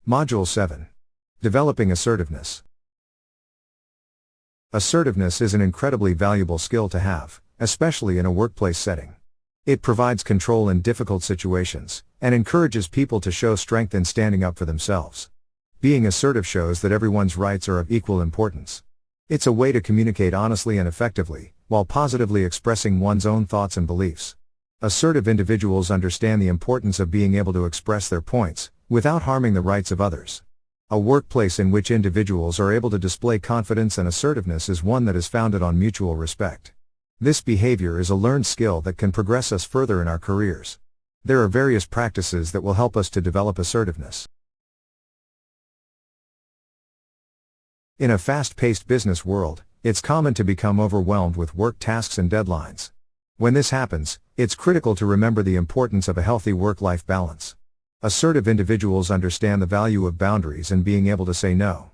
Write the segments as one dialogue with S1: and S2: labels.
S1: Module 7. Developing assertiveness. Assertiveness is an incredibly valuable skill to have, especially in a workplace setting. It provides control in difficult situations, and encourages people to show strength in standing up for themselves. Being assertive shows that everyone's rights are of equal importance. It's a way to communicate honestly and effectively, while positively expressing one's own thoughts and beliefs. Assertive individuals understand the importance of being able to express their points, without harming the rights of others. A workplace in which individuals are able to display confidence and assertiveness is one that is founded on mutual respect. This behavior is a learned skill that can progress us further in our careers. There are various practices that will help us to develop assertiveness. In a fast-paced business world, it's common to become overwhelmed with work tasks and deadlines. When this happens, it's critical to remember the importance of a healthy work-life balance. Assertive individuals understand the value of boundaries and being able to say no.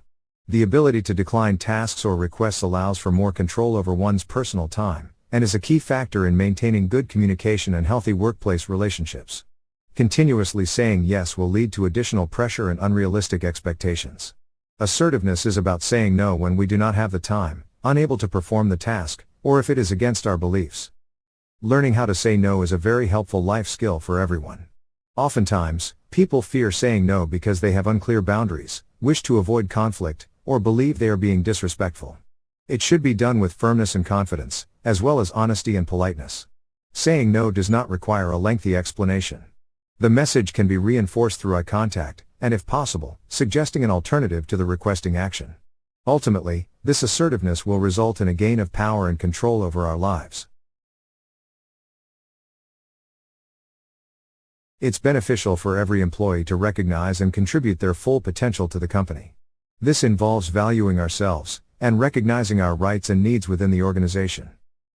S1: The ability to decline tasks or requests allows for more control over one's personal time, and is a key factor in maintaining good communication and healthy workplace relationships. Continuously saying yes will lead to additional pressure and unrealistic expectations. Assertiveness is about saying no when we do not have the time, unable to perform the task, or if it is against our beliefs. Learning how to say no is a very helpful life skill for everyone. Oftentimes, people fear saying no because they have unclear boundaries, wish to avoid conflict, or believe they are being disrespectful. It should be done with firmness and confidence, as well as honesty and politeness. Saying no does not require a lengthy explanation. The message can be reinforced through eye contact, and if possible, suggesting an alternative to the requesting action. Ultimately, this assertiveness will result in a gain of power and control over our lives. It's beneficial for every employee to recognize and contribute their full potential to the company. This involves valuing ourselves, and recognizing our rights and needs within the organization.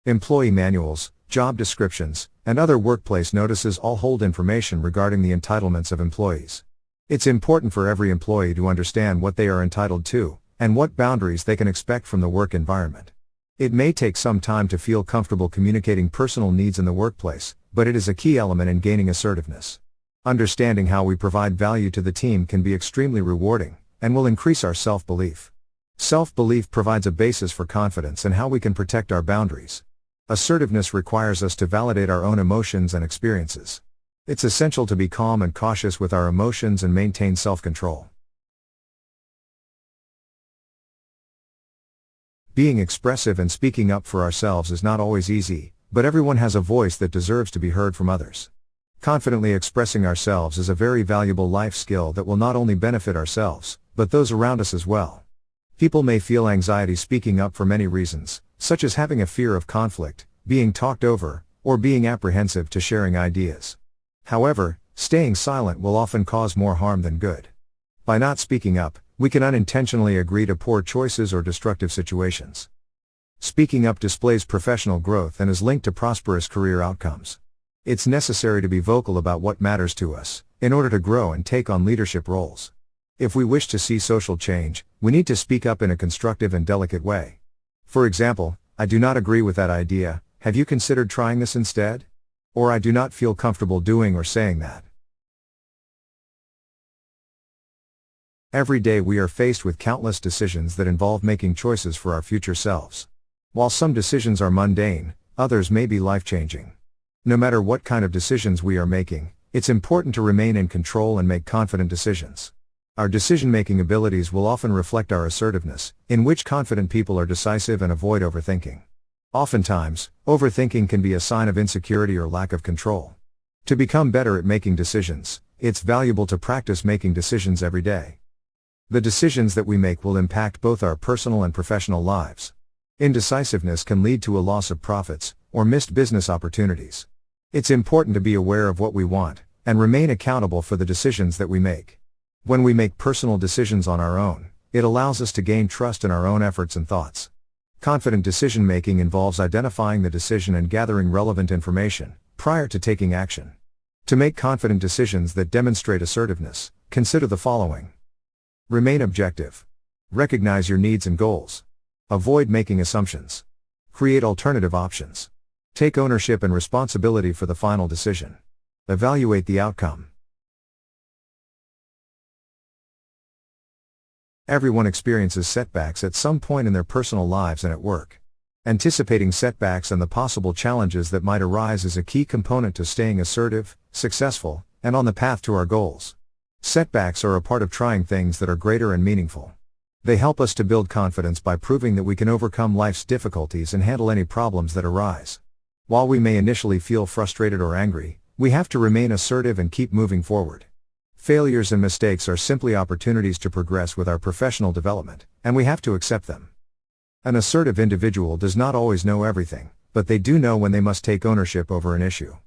S1: Employee manuals, job descriptions, and other workplace notices all hold information regarding the entitlements of employees. It's important for every employee to understand what they are entitled to, and what boundaries they can expect from the work environment. It may take some time to feel comfortable communicating personal needs in the workplace, but it is a key element in gaining assertiveness. Understanding how we provide value to the team can be extremely rewarding, and will increase our self-belief. Self-belief provides a basis for confidence and how we can protect our boundaries. Assertiveness requires us to validate our own emotions and experiences. It's essential to be calm and cautious with our emotions and maintain self-control. Being expressive and speaking up for ourselves is not always easy, but everyone has a voice that deserves to be heard from others. Confidently expressing ourselves is a very valuable life skill that will not only benefit ourselves, but those around us as well. People may feel anxiety speaking up for many reasons, such as having a fear of conflict, being talked over, or being apprehensive to sharing ideas. However, staying silent will often cause more harm than good. By not speaking up, we can unintentionally agree to poor choices or destructive situations. Speaking up displays professional growth and is linked to prosperous career outcomes. It's necessary to be vocal about what matters to us, in order to grow and take on leadership roles. If we wish to see social change, we need to speak up in a constructive and delicate way. For example, I do not agree with that idea, have you considered trying this instead? Or I do not feel comfortable doing or saying that. Every day we are faced with countless decisions that involve making choices for our future selves. While some decisions are mundane, others may be life-changing. No matter what kind of decisions we are making, it's important to remain in control and make confident decisions. Our decision-making abilities will often reflect our assertiveness, in which confident people are decisive and avoid overthinking. Oftentimes, overthinking can be a sign of insecurity or lack of control. To become better at making decisions, it's valuable to practice making decisions every day. The decisions that we make will impact both our personal and professional lives. Indecisiveness can lead to a loss of profits, or missed business opportunities. It's important to be aware of what we want, and remain accountable for the decisions that we make. When we make personal decisions on our own, it allows us to gain trust in our own efforts and thoughts. Confident decision-making involves identifying the decision and gathering relevant information, prior to taking action. To make confident decisions that demonstrate assertiveness, consider the following. Remain objective. Recognize your needs and goals. Avoid making assumptions. Create alternative options. Take ownership and responsibility for the final decision. Evaluate the outcome. Everyone experiences setbacks at some point in their personal lives and at work. Anticipating setbacks and the possible challenges that might arise is a key component to staying assertive, successful, and on the path to our goals. Setbacks are a part of trying things that are greater and meaningful. They help us to build confidence by proving that we can overcome life's difficulties and handle any problems that arise. While we may initially feel frustrated or angry, we have to remain assertive and keep moving forward. Failures and mistakes are simply opportunities to progress with our professional development, and we have to accept them. An assertive individual does not always know everything, but they do know when they must take ownership over an issue.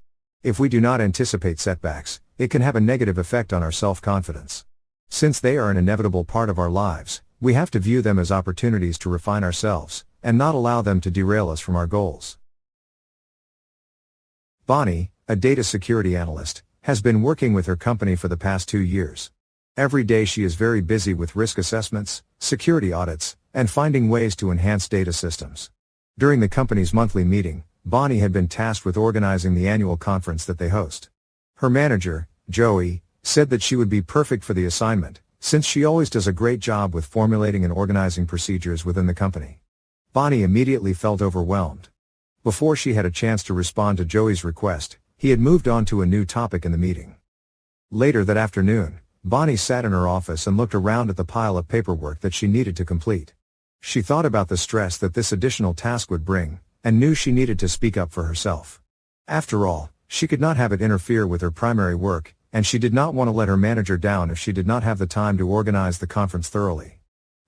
S1: If we do not anticipate setbacks, it can have a negative effect on our self-confidence. Since they are an inevitable part of our lives, we have to view them as opportunities to refine ourselves, and not allow them to derail us from our goals. Bonnie, a data security analyst, has been working with her company for the past 2 years. Every day she is very busy with risk assessments, security audits, and finding ways to enhance data systems. During the company's monthly meeting, Bonnie had been tasked with organizing the annual conference that they host. Her manager, Joey, said that she would be perfect for the assignment, since she always does a great job with formulating and organizing procedures within the company. Bonnie immediately felt overwhelmed. Before she had a chance to respond to Joey's request, he had moved on to a new topic in the meeting. Later that afternoon, Bonnie sat in her office and looked around at the pile of paperwork that she needed to complete. She thought about the stress that this additional task would bring, and knew she needed to speak up for herself. After all, she could not have it interfere with her primary work, and she did not want to let her manager down if she did not have the time to organize the conference thoroughly.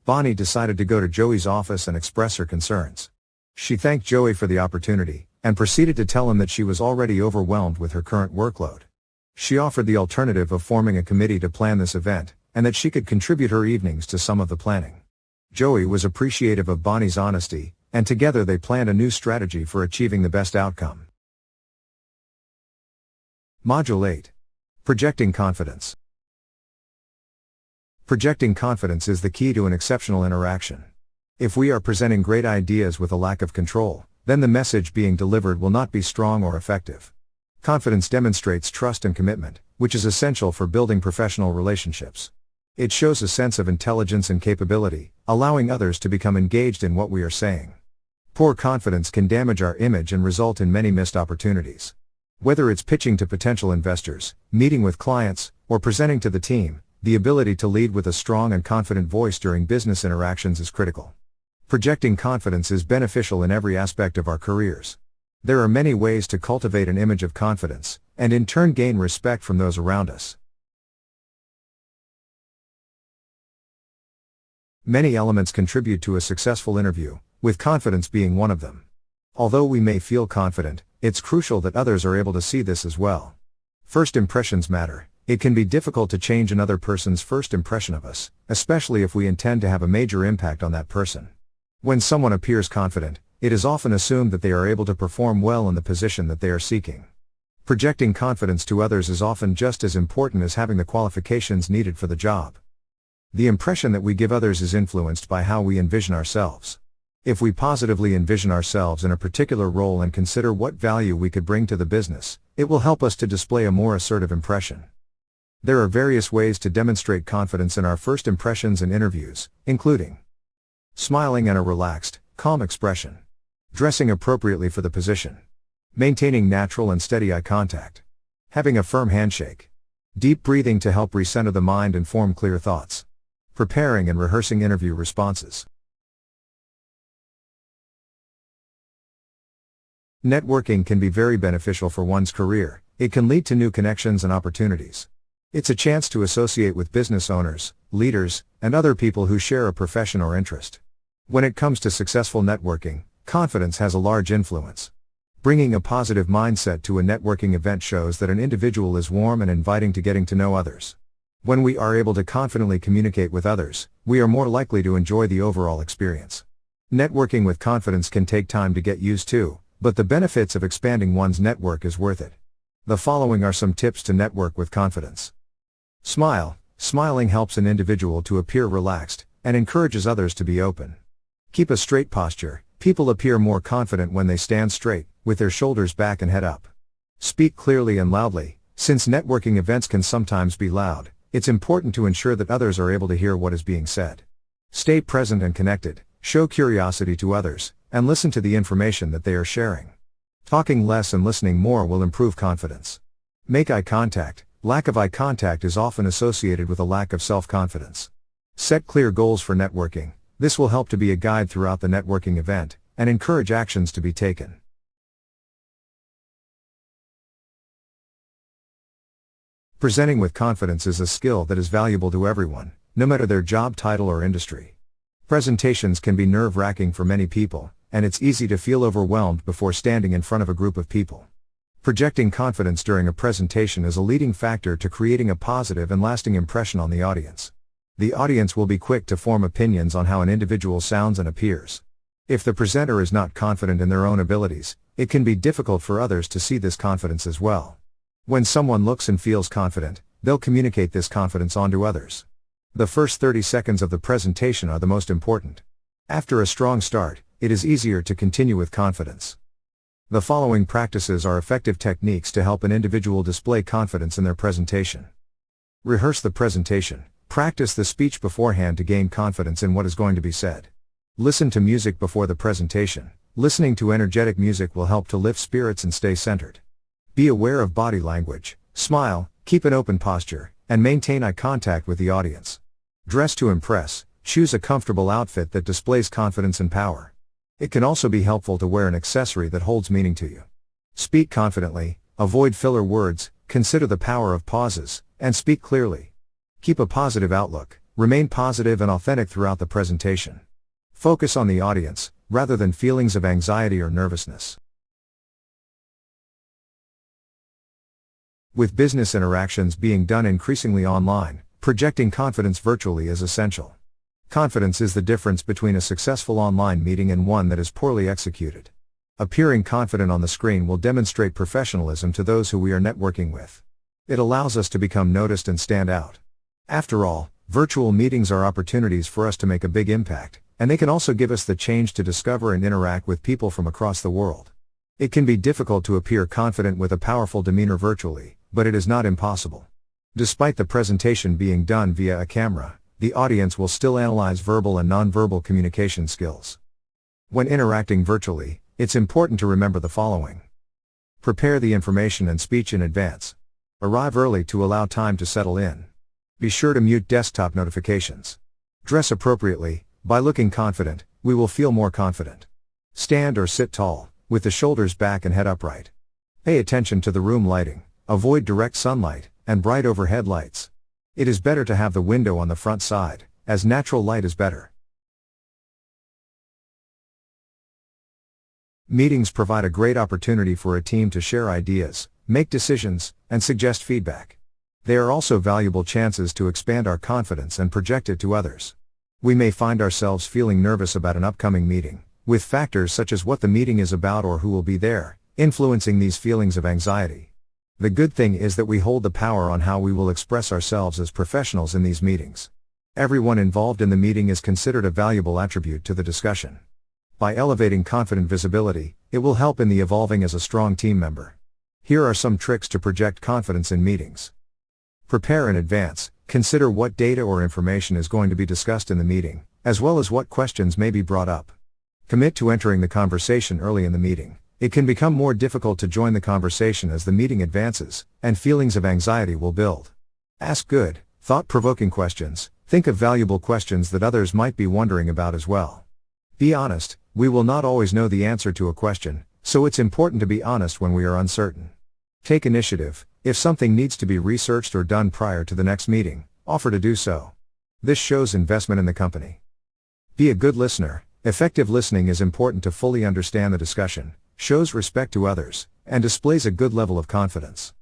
S1: Bonnie decided to go to Joey's office and express her concerns. She thanked Joey for the opportunity, and proceeded to tell him that she was already overwhelmed with her current workload. She offered the alternative of forming a committee to plan this event, and that she could contribute her evenings to some of the planning. Joey was appreciative of Bonnie's honesty, and together they planned a new strategy for achieving the best outcome. Module 8. Projecting Confidence. Projecting confidence is the key to an exceptional interaction. If we are presenting great ideas with a lack of control, then the message being delivered will not be strong or effective. Confidence demonstrates trust and commitment, which is essential for building professional relationships. It shows a sense of intelligence and capability, allowing others to become engaged in what we are saying. Poor confidence can damage our image and result in many missed opportunities. Whether it's pitching to potential investors, meeting with clients, or presenting to the team, the ability to lead with a strong and confident voice during business interactions is critical. Projecting confidence is beneficial in every aspect of our careers. There are many ways to cultivate an image of confidence, and in turn gain respect from those around us. Many elements contribute to a successful interview, with confidence being one of them. Although we may feel confident, it's crucial that others are able to see this as well. First impressions matter. It can be difficult to change another person's first impression of us, especially if we intend to have a major impact on that person. When someone appears confident, it is often assumed that they are able to perform well in the position that they are seeking. Projecting confidence to others is often just as important as having the qualifications needed for the job. The impression that we give others is influenced by how we envision ourselves. If we positively envision ourselves in a particular role and consider what value we could bring to the business, it will help us to display a more assertive impression. There are various ways to demonstrate confidence in our first impressions and interviews, including smiling and a relaxed, calm expression, dressing appropriately for the position, maintaining natural and steady eye contact, having a firm handshake, deep breathing to help recenter the mind and form clear thoughts, preparing and rehearsing interview responses. Networking can be very beneficial for one's career. It can lead to new connections and opportunities. It's a chance to associate with business owners, leaders, and other people who share a profession or interest. When it comes to successful networking, confidence has a large influence. Bringing a positive mindset to a networking event shows that an individual is warm and inviting to getting to know others. When we are able to confidently communicate with others, we are more likely to enjoy the overall experience. Networking with confidence can take time to get used to, but the benefits of expanding one's network is worth it. The following are some tips to network with confidence. Smile. Smiling helps an individual to appear relaxed, and encourages others to be open. Keep a straight posture. People appear more confident when they stand straight, with their shoulders back and head up. Speak clearly and loudly. Since networking events can sometimes be loud, it's important to ensure that others are able to hear what is being said. Stay present and connected, show curiosity to others, and listen to the information that they are sharing. Talking less and listening more will improve confidence. Make eye contact. Lack of eye contact is often associated with a lack of self-confidence. Set clear goals for networking. This will help to be a guide throughout the networking event, and encourage actions to be taken. Presenting with confidence is a skill that is valuable to everyone, no matter their job title or industry. Presentations can be nerve-wracking for many people, and it's easy to feel overwhelmed before standing in front of a group of people. Projecting confidence during a presentation is a leading factor to creating a positive and lasting impression on the audience. The audience will be quick to form opinions on how an individual sounds and appears. If the presenter is not confident in their own abilities, it can be difficult for others to see this confidence as well. When someone looks and feels confident, they'll communicate this confidence onto others. The first 30 seconds of the presentation are the most important. After a strong start, it is easier to continue with confidence. The following practices are effective techniques to help an individual display confidence in their presentation. Rehearse the presentation. Practice the speech beforehand to gain confidence in what is going to be said. Listen to music before the presentation. Listening to energetic music will help to lift spirits and stay centered. Be aware of body language. Smile, keep an open posture, and maintain eye contact with the audience. Dress to impress. Choose a comfortable outfit that displays confidence and power. It can also be helpful to wear an accessory that holds meaning to you. Speak confidently, avoid filler words, consider the power of pauses, and speak clearly. Keep a positive outlook, remain positive and authentic throughout the presentation. Focus on the audience, rather than feelings of anxiety or nervousness. With business interactions being done increasingly online, projecting confidence virtually is essential. Confidence is the difference between a successful online meeting and one that is poorly executed. Appearing confident on the screen will demonstrate professionalism to those who we are networking with. It allows us to become noticed and stand out. After all, virtual meetings are opportunities for us to make a big impact, and they can also give us the chance to discover and interact with people from across the world. It can be difficult to appear confident with a powerful demeanor virtually, but it is not impossible. Despite the presentation being done via a camera, the audience will still analyze verbal and nonverbal communication skills. When interacting virtually, it's important to remember the following. Prepare the information and speech in advance. Arrive early to allow time to settle in. Be sure to mute desktop notifications. Dress appropriately. By looking confident, we will feel more confident. Stand or sit tall, with the shoulders back and head upright. Pay attention to the room lighting. Avoid direct sunlight and bright overhead lights. It is better to have the window on the front side, as natural light is better. Meetings provide a great opportunity for a team to share ideas, make decisions, and suggest feedback. They are also valuable chances to expand our confidence and project it to others. We may find ourselves feeling nervous about an upcoming meeting, with factors such as what the meeting is about or who will be there, influencing these feelings of anxiety. The good thing is that we hold the power on how we will express ourselves as professionals in these meetings. Everyone involved in the meeting is considered a valuable attribute to the discussion. By elevating confident visibility, it will help in the evolving as a strong team member. Here are some tricks to project confidence in meetings. Prepare in advance. Consider what data or information is going to be discussed in the meeting, as well as what questions may be brought up. Commit to entering the conversation early in the meeting. It can become more difficult to join the conversation as the meeting advances, and feelings of anxiety will build. Ask good, thought-provoking questions. Think of valuable questions that others might be wondering about as well. Be honest. We will not always know the answer to a question, so it's important to be honest when we are uncertain. Take initiative. If something needs to be researched or done prior to the next meeting, offer to do so. This shows investment in the company. Be a good listener. Effective listening is important to fully understand the discussion, shows respect to others, and displays a good level of confidence.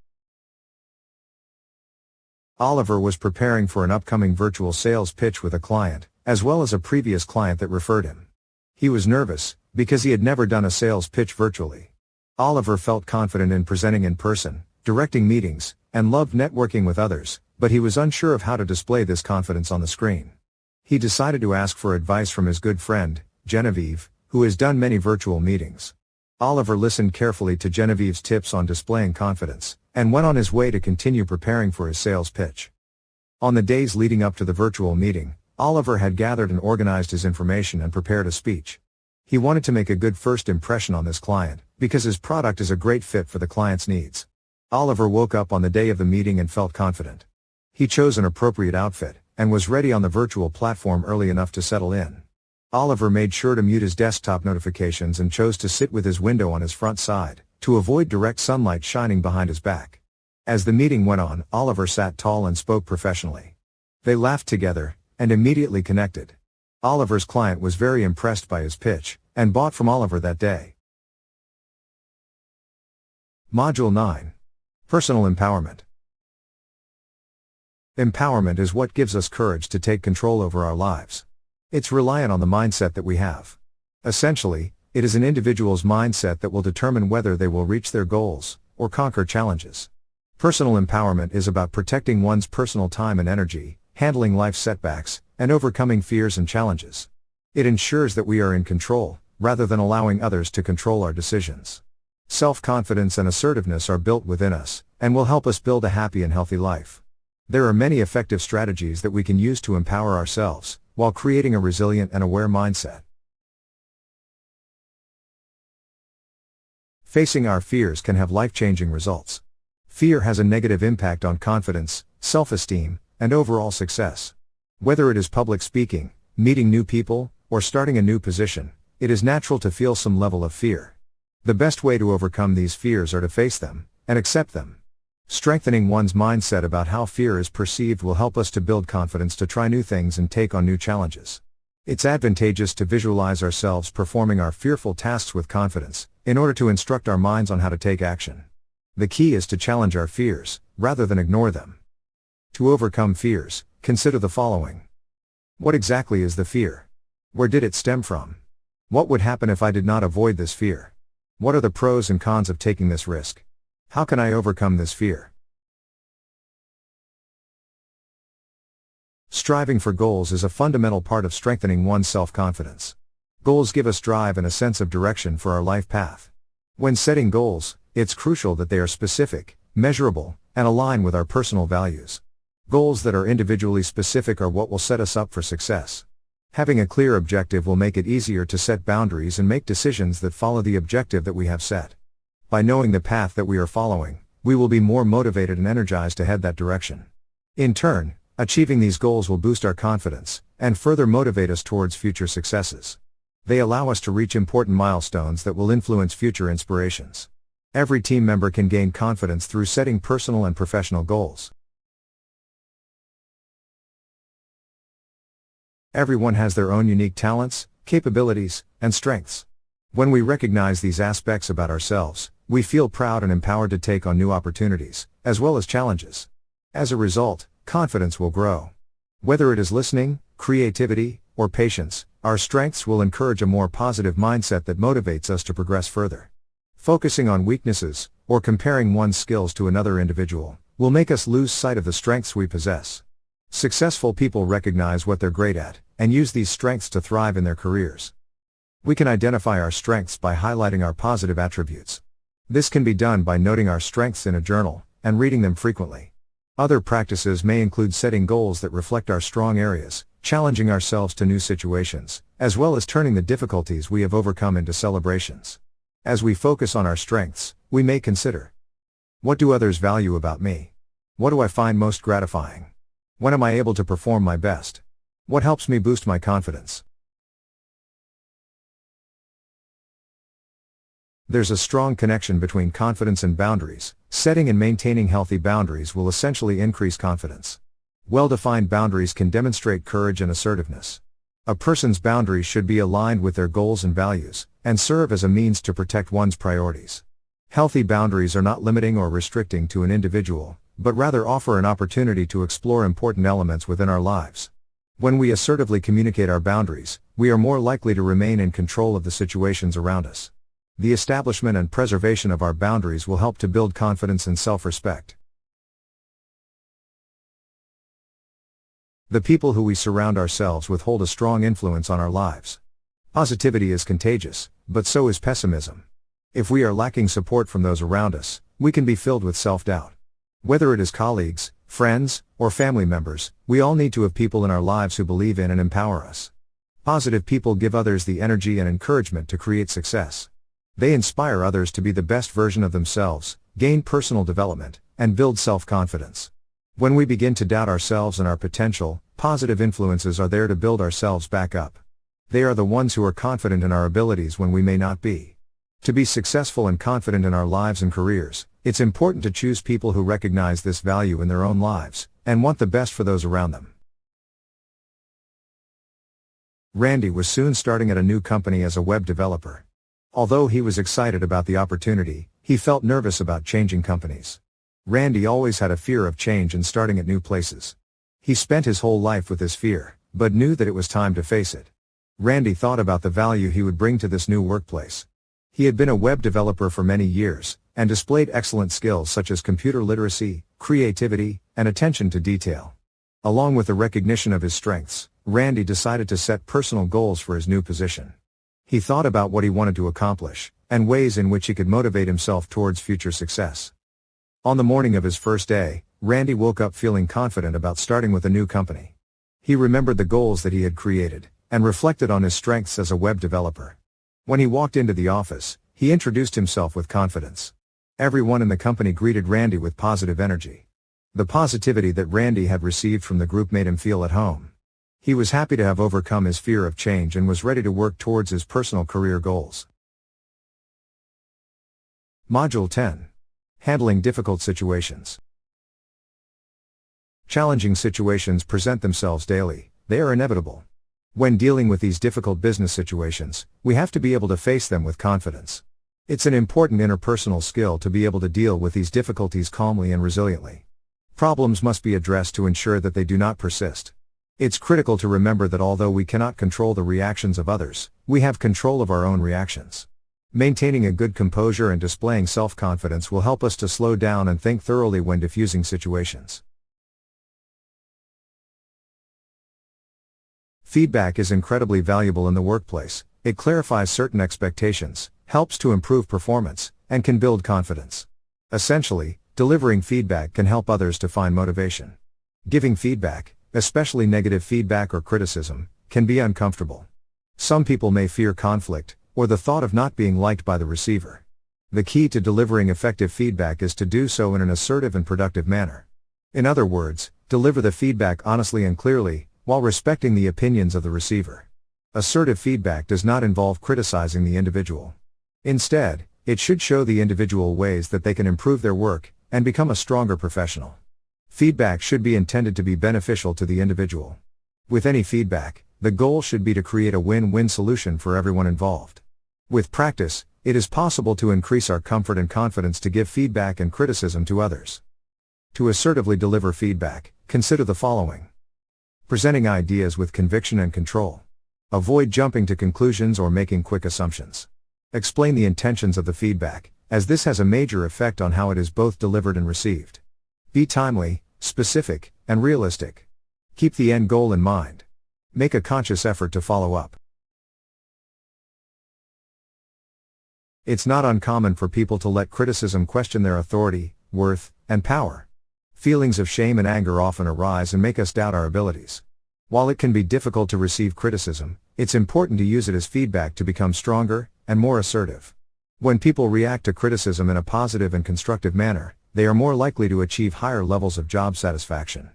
S1: Oliver was preparing for an upcoming virtual sales pitch with a client, as well as a previous client that referred him. He was nervous, because he had never done a sales pitch virtually. Oliver felt confident in presenting in person, directing meetings, and loved networking with others, but he was unsure of how to display this confidence on the screen. He decided to ask for advice from his good friend, Genevieve, who has done many virtual meetings. Oliver listened carefully to Genevieve's tips on displaying confidence, and went on his way to continue preparing for his sales pitch. On the days leading up to the virtual meeting, Oliver had gathered and organized his information and prepared a speech. He wanted to make a good first impression on this client, because his product is a great fit for the client's needs. Oliver woke up on the day of the meeting and felt confident. He chose an appropriate outfit, and was ready on the virtual platform early enough to settle in. Oliver made sure to mute his desktop notifications and chose to sit with his window on his front side, to avoid direct sunlight shining behind his back. As the meeting went on, Oliver sat tall and spoke professionally. They laughed together, and immediately connected. Oliver's client was very impressed by his pitch, and bought from Oliver that day. Module 9. Personal Empowerment. Empowerment is what gives us courage to take control over our lives. It's reliant on the mindset that we have. Essentially, it is an individual's mindset that will determine whether they will reach their goals, or conquer challenges. Personal empowerment is about protecting one's personal time and energy, handling life's setbacks, and overcoming fears and challenges. It ensures that we are in control, rather than allowing others to control our decisions. Self-confidence and assertiveness are built within us, and will help us build a happy and healthy life. There are many effective strategies that we can use to empower ourselves, while creating a resilient and aware mindset. Facing our fears can have life-changing results. Fear has a negative impact on confidence, self-esteem, and overall success. Whether it is public speaking, meeting new people, or starting a new position, it is natural to feel some level of fear. The best way to overcome these fears are to face them, and accept them. Strengthening one's mindset about how fear is perceived will help us to build confidence to try new things and take on new challenges. It's advantageous to visualize ourselves performing our fearful tasks with confidence, in order to instruct our minds on how to take action. The key is to challenge our fears, rather than ignore them. To overcome fears, consider the following. What exactly is the fear? Where did it stem from? What would happen if I did not avoid this fear? What are the pros and cons of taking this risk? How can I overcome this fear? Striving for goals is a fundamental part of strengthening one's self-confidence. Goals give us drive and a sense of direction for our life path. When setting goals, it's crucial that they are specific, measurable, and align with our personal values. Goals that are individually specific are what will set us up for success. Having a clear objective will make it easier to set boundaries and make decisions that follow the objective that we have set. By knowing the path that we are following, we will be more motivated and energized to head that direction. In turn, achieving these goals will boost our confidence, and further motivate us towards future successes. They allow us to reach important milestones that will influence future inspirations. Every team member can gain confidence through setting personal and professional goals. Everyone has their own unique talents, capabilities, and strengths. When we recognize these aspects about ourselves, we feel proud and empowered to take on new opportunities, as well as challenges. As a result, confidence will grow. Whether it is listening, creativity, or patience, our strengths will encourage a more positive mindset that motivates us to progress further. Focusing on weaknesses, or comparing one's skills to another individual, will make us lose sight of the strengths we possess. Successful people recognize what they're great at, and use these strengths to thrive in their careers. We can identify our strengths by highlighting our positive attributes. This can be done by noting our strengths in a journal, and reading them frequently. Other practices may include setting goals that reflect our strong areas, challenging ourselves to new situations, as well as turning the difficulties we have overcome into celebrations. As we focus on our strengths, we may consider: what do others value about me? What do I find most gratifying? When am I able to perform my best? What helps me boost my confidence? There's a strong connection between confidence and boundaries. Setting and maintaining healthy boundaries will essentially increase confidence. Well-defined boundaries can demonstrate courage and assertiveness. A person's boundaries should be aligned with their goals and values, and serve as a means to protect one's priorities. Healthy boundaries are not limiting or restricting to an individual, but rather offer an opportunity to explore important elements within our lives. When we assertively communicate our boundaries, we are more likely to remain in control of the situations around us. The establishment and preservation of our boundaries will help to build confidence and self-respect. The people who we surround ourselves with hold a strong influence on our lives. Positivity is contagious, but so is pessimism. If we are lacking support from those around us, we can be filled with self-doubt. Whether it is colleagues, friends, or family members, we all need to have people in our lives who believe in and empower us. Positive people give others the energy and encouragement to create success. They inspire others to be the best version of themselves, gain personal development, and build self-confidence. When we begin to doubt ourselves and our potential, positive influences are there to build ourselves back up. They are the ones who are confident in our abilities when we may not be. To be successful and confident in our lives and careers, it's important to choose people who recognize this value in their own lives, and want the best for those around them. Randy was soon starting at a new company as a web developer. Although he was excited about the opportunity, he felt nervous about changing companies. Randy always had a fear of change and starting at new places. He spent his whole life with this fear, but knew that it was time to face it. Randy thought about the value he would bring to this new workplace. He had been a web developer for many years, and displayed excellent skills such as computer literacy, creativity, and attention to detail. Along with the recognition of his strengths, Randy decided to set personal goals for his new position. He thought about what he wanted to accomplish, and ways in which he could motivate himself towards future success. On the morning of his first day, Randy woke up feeling confident about starting with a new company. He remembered the goals that he had created, and reflected on his strengths as a web developer. When he walked into the office, he introduced himself with confidence. Everyone in the company greeted Randy with positive energy. The positivity that Randy had received from the group made him feel at home. He was happy to have overcome his fear of change and was ready to work towards his personal career goals. Module 10. Handling difficult situations. Challenging situations present themselves daily. They are inevitable. When dealing with these difficult business situations, we have to be able to face them with confidence. It's an important interpersonal skill to be able to deal with these difficulties calmly and resiliently. Problems must be addressed to ensure that they do not persist. It's critical to remember that although we cannot control the reactions of others, we have control of our own reactions. Maintaining a good composure and displaying self-confidence will help us to slow down and think thoroughly when diffusing situations. Feedback is incredibly valuable in the workplace. It clarifies certain expectations, helps to improve performance, and can build confidence. Essentially, delivering feedback can help others to find motivation. Giving feedback, especially negative feedback or criticism, can be uncomfortable. Some people may fear conflict, or the thought of not being liked by the receiver. The key to delivering effective feedback is to do so in an assertive and productive manner. In other words, deliver the feedback honestly and clearly, while respecting the opinions of the receiver. Assertive feedback does not involve criticizing the individual. Instead, it should show the individual ways that they can improve their work, and become a stronger professional. Feedback should be intended to be beneficial to the individual. With any feedback, the goal should be to create a win-win solution for everyone involved. With practice, it is possible to increase our comfort and confidence to give feedback and criticism to others. To assertively deliver feedback, consider the following. Presenting ideas with conviction and control. Avoid jumping to conclusions or making quick assumptions. Explain the intentions of the feedback, as this has a major effect on how it is both delivered and received. Be timely, specific, and realistic. Keep the end goal in mind. Make a conscious effort to follow up. It's not uncommon for people to let criticism question their authority, worth, and power. Feelings of shame and anger often arise and make us doubt our abilities. While it can be difficult to receive criticism, it's important to use it as feedback to become stronger and more assertive. When people react to criticism in a positive and constructive manner, they are more likely to achieve higher levels of job satisfaction.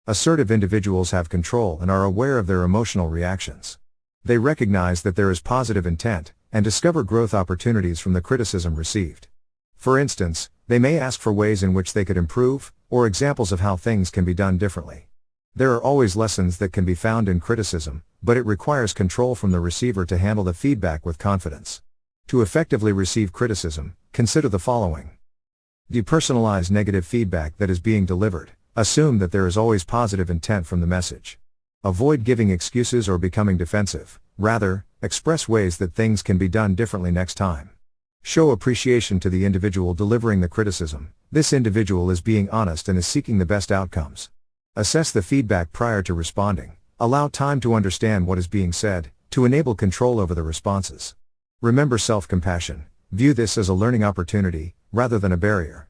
S1: Assertive individuals have control and are aware of their emotional reactions. They recognize that there is positive intent, and discover growth opportunities from the criticism received. For instance, they may ask for ways in which they could improve, or examples of how things can be done differently. There are always lessons that can be found in criticism, but it requires control from the receiver to handle the feedback with confidence. To effectively receive criticism, consider the following. Depersonalize negative feedback that is being delivered. Assume that there is always positive intent from the message. Avoid giving excuses or becoming defensive. Rather, express ways that things can be done differently next time. Show appreciation to the individual delivering the criticism. This individual is being honest and is seeking the best outcomes. Assess the feedback prior to responding. Allow time to understand what is being said, to enable control over the responses. Remember self-compassion. View this as a learning opportunity, rather than a barrier.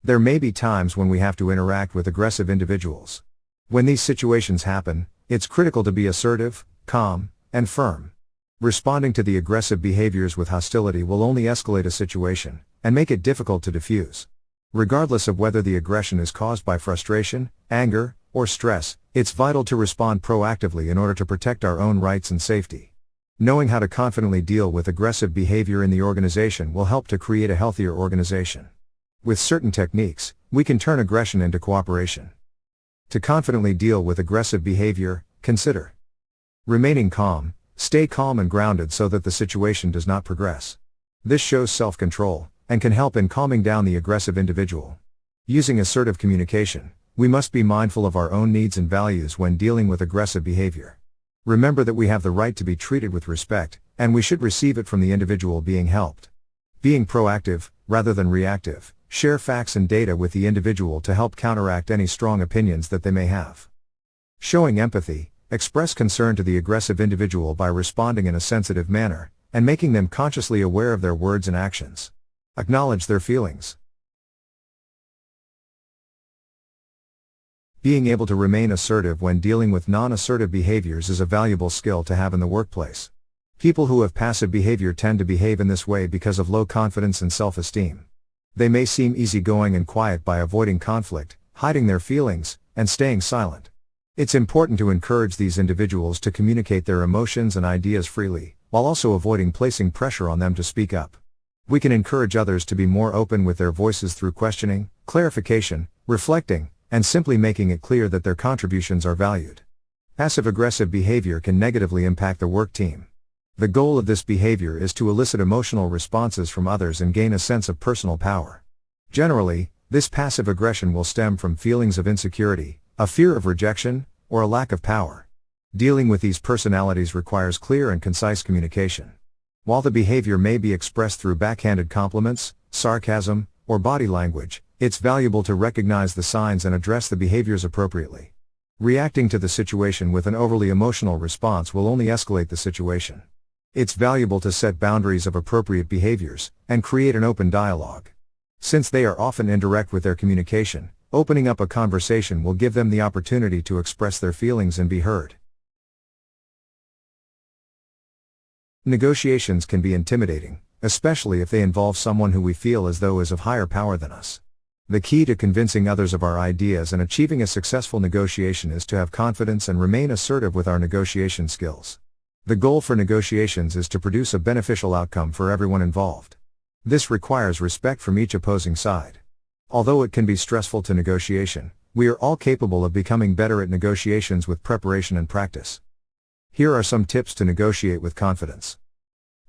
S1: There may be times when we have to interact with aggressive individuals. When these situations happen, it's critical to be assertive, calm, and firm. Responding to the aggressive behaviors with hostility will only escalate a situation, and make it difficult to diffuse. Regardless of whether the aggression is caused by frustration, anger, or stress, it's vital to respond proactively in order to protect our own rights and safety. Knowing how to confidently deal with aggressive behavior in the organization will help to create a healthier organization. With certain techniques, we can turn aggression into cooperation. To confidently deal with aggressive behavior, consider remaining calm. Stay calm and grounded so that the situation does not progress. This shows self-control, and can help in calming down the aggressive individual. Using assertive communication, we must be mindful of our own needs and values when dealing with aggressive behavior. Remember that we have the right to be treated with respect, and we should receive it from the individual being helped. Being proactive, rather than reactive, share facts and data with the individual to help counteract any strong opinions that they may have. Showing empathy, express concern to the aggressive individual by responding in a sensitive manner, and making them consciously aware of their words and actions. Acknowledge their feelings. Being able to remain assertive when dealing with non-assertive behaviors is a valuable skill to have in the workplace. People who have passive behavior tend to behave in this way because of low confidence and self-esteem. They may seem easygoing and quiet by avoiding conflict, hiding their feelings, and staying silent. It's important to encourage these individuals to communicate their emotions and ideas freely, while also avoiding placing pressure on them to speak up. We can encourage others to be more open with their voices through questioning, clarification, reflecting, and simply making it clear that their contributions are valued. Passive-aggressive behavior can negatively impact the work team. The goal of this behavior is to elicit emotional responses from others and gain a sense of personal power. Generally, this passive aggression will stem from feelings of insecurity, a fear of rejection, or a lack of power. Dealing with these personalities requires clear and concise communication. While the behavior may be expressed through backhanded compliments, sarcasm, or body language, it's valuable to recognize the signs and address the behaviors appropriately. Reacting to the situation with an overly emotional response will only escalate the situation. It's valuable to set boundaries of appropriate behaviors, and create an open dialogue. Since they are often indirect with their communication, opening up a conversation will give them the opportunity to express their feelings and be heard. Negotiations can be intimidating, especially if they involve someone who we feel as though is of higher power than us. The key to convincing others of our ideas and achieving a successful negotiation is to have confidence and remain assertive with our negotiation skills. The goal for negotiations is to produce a beneficial outcome for everyone involved. This requires respect from each opposing side. Although it can be stressful to negotiation, we are all capable of becoming better at negotiations with preparation and practice. Here are some tips to negotiate with confidence.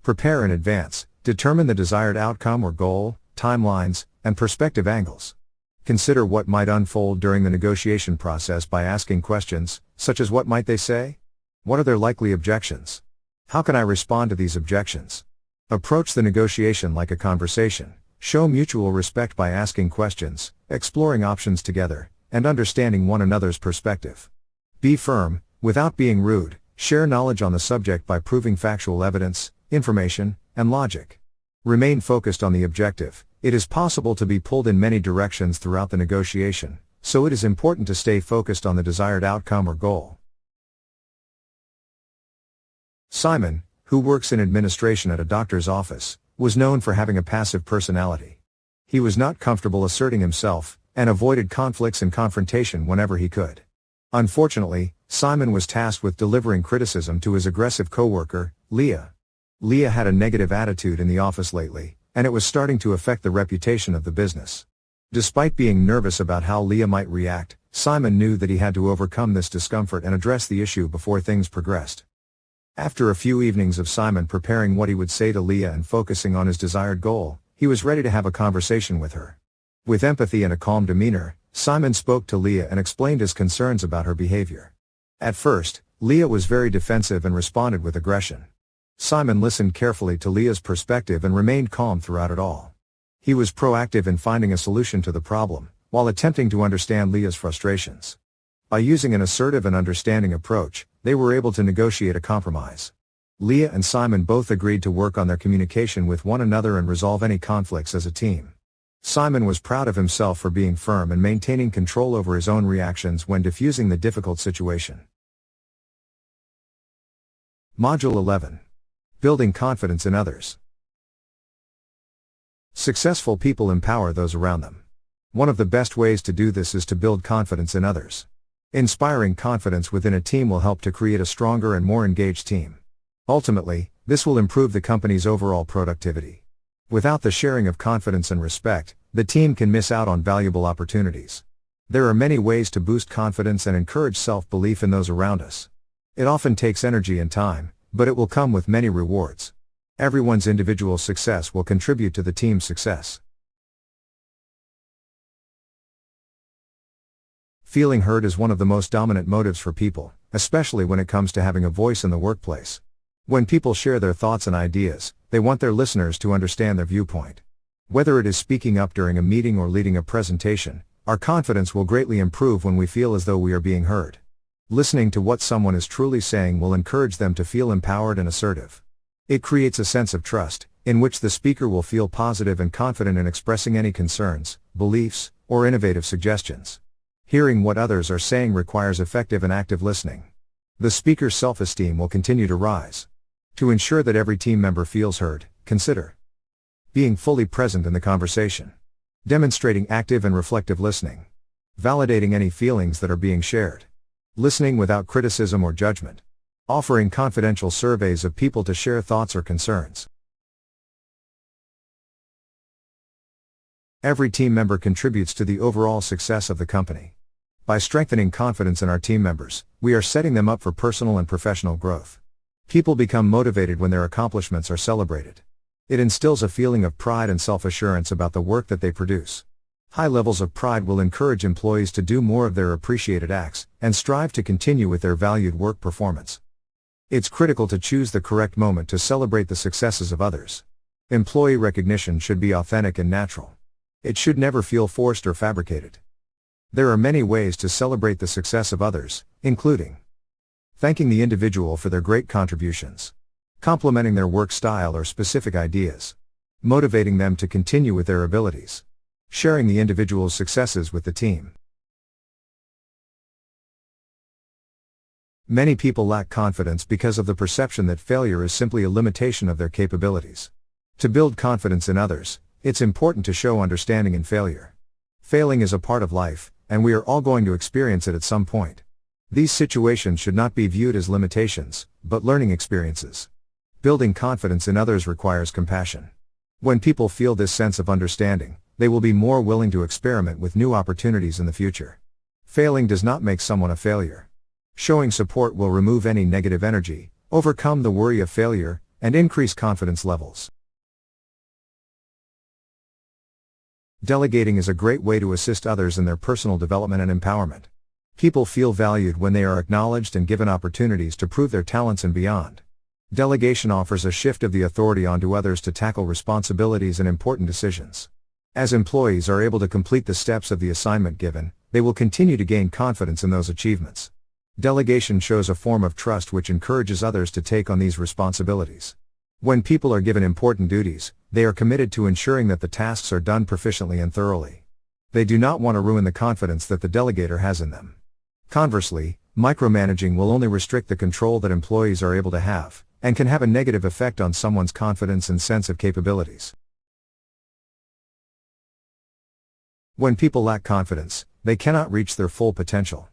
S1: Prepare in advance, determine the desired outcome or goal, timelines, and perspective angles. Consider what might unfold during the negotiation process by asking questions, such as what might they say? What are their likely objections? How can I respond to these objections? Approach the negotiation like a conversation. Show mutual respect by asking questions, exploring options together, and understanding one another's perspective. Be firm, without being rude. Share knowledge on the subject by proving factual evidence, information, and logic. Remain focused on the objective. It is possible to be pulled in many directions throughout the negotiation, so it is important to stay focused on the desired outcome or goal. Simon, who works in administration at a doctor's office, was known for having a passive personality. He was not comfortable asserting himself, and avoided conflicts and confrontation whenever he could. Unfortunately, Simon was tasked with delivering criticism to his aggressive coworker, Leah. Leah had a negative attitude in the office lately, and it was starting to affect the reputation of the business. Despite being nervous about how Leah might react, Simon knew that he had to overcome this discomfort and address the issue before things progressed. After a few evenings of Simon preparing what he would say to Leah and focusing on his desired goal, he was ready to have a conversation with her. With empathy and a calm demeanor, Simon spoke to Leah and explained his concerns about her behavior. At first, Leah was very defensive and responded with aggression. Simon listened carefully to Leah's perspective and remained calm throughout it all. He was proactive in finding a solution to the problem, while attempting to understand Leah's frustrations. By using an assertive and understanding approach, they were able to negotiate a compromise. Leah and Simon both agreed to work on their communication with one another and resolve any conflicts as a team. Simon was proud of himself for being firm and maintaining control over his own reactions when diffusing the difficult situation. Module 11. Building confidence in others. Successful people empower those around them. One of the best ways to do this is to build confidence in others. Inspiring confidence within a team will help to create a stronger and more engaged team. Ultimately, this will improve the company's overall productivity. Without the sharing of confidence and respect, the team can miss out on valuable opportunities. There are many ways to boost confidence and encourage self-belief in those around us. It often takes energy and time, but it will come with many rewards. Everyone's individual success will contribute to the team's success. Feeling heard is one of the most dominant motives for people, especially when it comes to having a voice in the workplace. When people share their thoughts and ideas, they want their listeners to understand their viewpoint. Whether it is speaking up during a meeting or leading a presentation, our confidence will greatly improve when we feel as though we are being heard. Listening to what someone is truly saying will encourage them to feel empowered and assertive. It creates a sense of trust, in which the speaker will feel positive and confident in expressing any concerns, beliefs, or innovative suggestions. Hearing what others are saying requires effective and active listening. The speaker's self-esteem will continue to rise. To ensure that every team member feels heard, consider being fully present in the conversation, demonstrating active and reflective listening, validating any feelings that are being shared, listening without criticism or judgment, offering confidential surveys of people to share thoughts or concerns. Every team member contributes to the overall success of the company. By strengthening confidence in our team members, we are setting them up for personal and professional growth. People become motivated when their accomplishments are celebrated. It instills a feeling of pride and self-assurance about the work that they produce. High levels of pride will encourage employees to do more of their appreciated acts, and strive to continue with their valued work performance. It's critical to choose the correct moment to celebrate the successes of others. Employee recognition should be authentic and natural. It should never feel forced or fabricated. There are many ways to celebrate the success of others, including thanking the individual for their great contributions, complimenting their work style or specific ideas, motivating them to continue with their abilities, sharing the individual's successes with the team. Many people lack confidence because of the perception that failure is simply a limitation of their capabilities. To build confidence in others, it's important to show understanding in failure. Failing is a part of life, and we are all going to experience it at some point. These situations should not be viewed as limitations, but learning experiences. Building confidence in others requires compassion. When people feel this sense of understanding, they will be more willing to experiment with new opportunities in the future. Failing does not make someone a failure. Showing support will remove any negative energy, overcome the worry of failure, and increase confidence levels. Delegating is a great way to assist others in their personal development and empowerment. People feel valued when they are acknowledged and given opportunities to prove their talents and beyond. Delegation offers a shift of the authority onto others to tackle responsibilities and important decisions. As employees are able to complete the steps of the assignment given, they will continue to gain confidence in those achievements. Delegation shows a form of trust which encourages others to take on these responsibilities. When people are given important duties, they are committed to ensuring that the tasks are done proficiently and thoroughly. They do not want to ruin the confidence that the delegator has in them. Conversely, micromanaging will only restrict the control that employees are able to have, and can have a negative effect on someone's confidence and sense of capabilities. When people lack confidence, they cannot reach their full potential.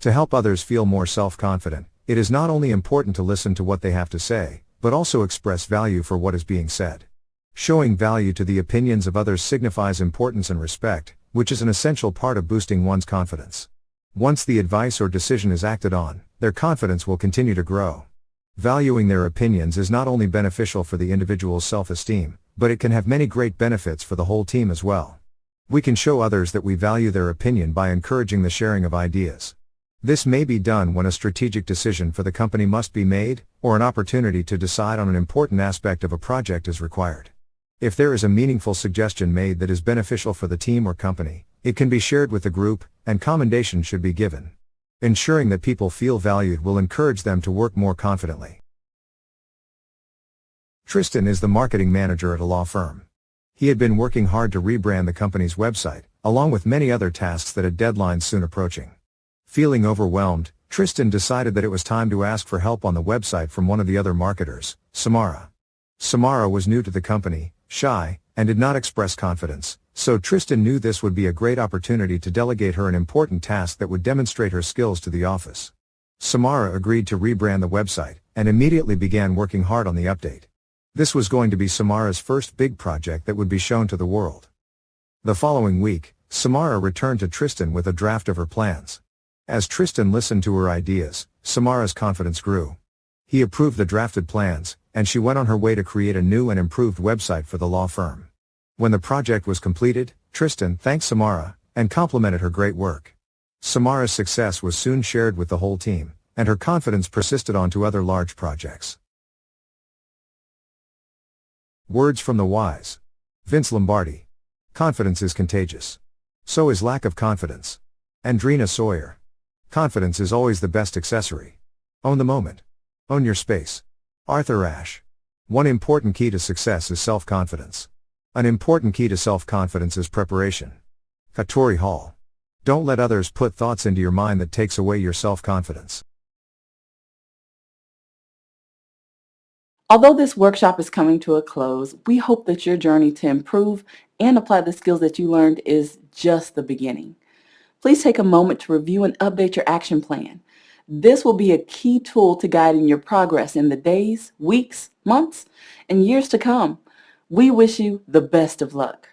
S1: To help others feel more self-confident, it is not only important to listen to what they have to say, but also express value for what is being said. Showing value to the opinions of others signifies importance and respect, which is an essential part of boosting one's confidence. Once the advice or decision is acted on, their confidence will continue to grow. Valuing their opinions is not only beneficial for the individual's self-esteem, but it can have many great benefits for the whole team as well. We can show others that we value their opinion by encouraging the sharing of ideas. This may be done when a strategic decision for the company must be made, or an opportunity to decide on an important aspect of a project is required. If there is a meaningful suggestion made that is beneficial for the team or company, it can be shared with the group, and commendation should be given. Ensuring that people feel valued will encourage them to work more confidently. Tristan is the marketing manager at a law firm. He had been working hard to rebrand the company's website, along with many other tasks that had deadlines soon approaching. Feeling overwhelmed, Tristan decided that it was time to ask for help on the website from one of the other marketers, Samara. Samara was new to the company, shy, and did not express confidence, so Tristan knew this would be a great opportunity to delegate her an important task that would demonstrate her skills to the office. Samara agreed to rebrand the website, and immediately began working hard on the update. This was going to be Samara's first big project that would be shown to the world. The following week, Samara returned to Tristan with a draft of her plans. As Tristan listened to her ideas, Samara's confidence grew. He approved the drafted plans, and she went on her way to create a new and improved website for the law firm. When the project was completed, Tristan thanked Samara, and complimented her great work. Samara's success was soon shared with the whole team, and her confidence persisted on to other large projects. Words from the wise. Vince Lombardi. Confidence is contagious. So is lack of confidence. Andrina Sawyer. Confidence is always the best accessory. Own the moment. Own your space. Arthur Ashe. One important key to success is self-confidence. An important key to self-confidence is preparation. Katori Hall. Don't let others put thoughts into your mind that takes away your self-confidence.
S2: Although this workshop is coming to a close, we hope that your journey to improve and apply the skills that you learned is just the beginning. Please take a moment to review and update your action plan. This will be a key tool to guiding your progress in the days, weeks, months, and years to come. We wish you the best of luck.